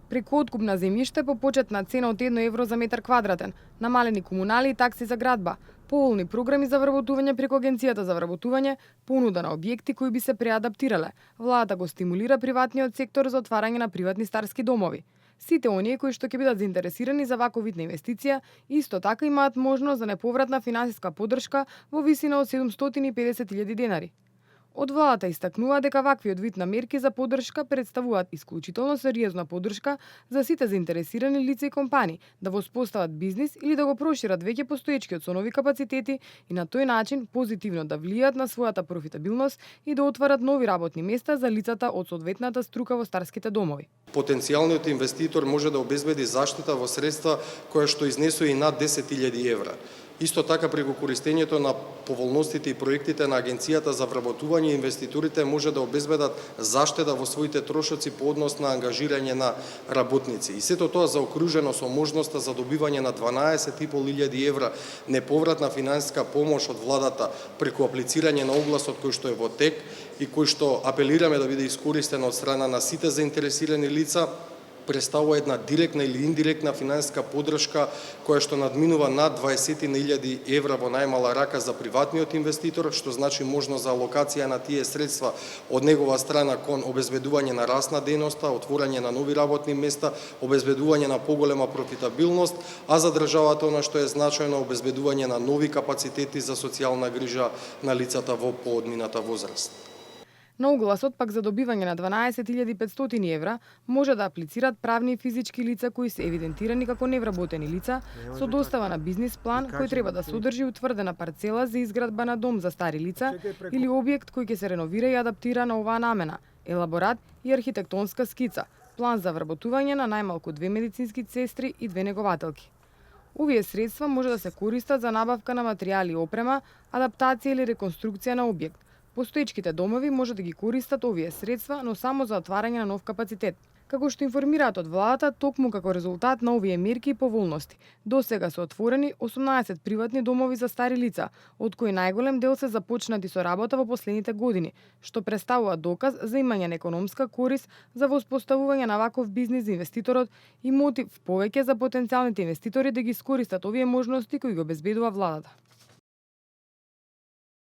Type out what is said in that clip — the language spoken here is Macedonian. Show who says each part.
Speaker 1: Преку откуп на земјиште по почетна цена од 1 евро за метар квадратен, намалени комунали и такси за градба, поволни програми за вработување преку Агенцијата за вработување, понуда на објекти кои би се преадаптирале. Владата го стимулира приватниот сектор за отварање на приватни старски домови. Сите оние кои што ќе бидат заинтересирани за ваков вид на инвестиција, исто така имаат можност за неповратна финансиска поддршка во висина од 750.000 денари. Од владата истакнува дека ваквиот вид на мерки за поддршка представуваат исклучително сериозна поддршка за сите заинтересирани лица и компании да воспостават бизнис или да го прошират веќе постоечкиот со нови капацитети и на тој начин позитивно да влијаат на својата профитабилност и да отварат нови работни места за лицата од соодветната струка во старските домови.
Speaker 2: Потенцијалниот инвеститор може да обезбеди заштита во средства која што изнесува и над 10.000 евра. Исто така, преку користењето на поволностите и проектите на Агенцијата за вработување, инвеститорите може да обезбедат заштеда во своите трошоци по однос на ангажирање на работници. И сето тоа заокружено со можноста за добивање на 12.500 евра неповратна финансиска помош од владата преку аплицирање на огласот кој што е во тек и кој што апелираме да биде искористен од страна на сите заинтересирани лица, представува една директна или индиректна финансиска поддршка која што надминува над 20.000 евра во најмала рака за приватниот инвеститор, што значи можност за алокација на тие средства од негова страна кон обезбедување на раст на дејноста, отворање на нови работни места, обезбедување на поголема профитабилност, а за државата она што е значајно обезбедување на нови капацитети за социјална грижа на лицата во поодмината возраст.
Speaker 1: На огласот пак за добивање на 12.500 евра може да аплицираат правни и физички лица кои се евидентирани како невработени лица со достава на бизнис план кој треба да содржи утврдена парцела за изградба на дом за стари лица или објект кој ќе се реновира и адаптира на оваа намена, елаборат и архитектонска скица, план за вработување на најмалку 2 медицински сестри и 2 негователки. Овие средства може да се користат за набавка на материјали и опрема, адаптација или реконструкција на објект. Постоечките домови може да ги користат овие средства, но само за отварање на нов капацитет. Како што информираат од владата, токму како резултат на овие мерки и поволности, досега се отворени 18 приватни домови за стари лица, од кои најголем дел се започнати со работа во последните години, што представува доказ за имање на економска корист за воспоставување на ваков бизнис за инвеститорот и мотив повеќе за потенцијалните инвеститори да ги искористат овие можности кои го обезбедува владата.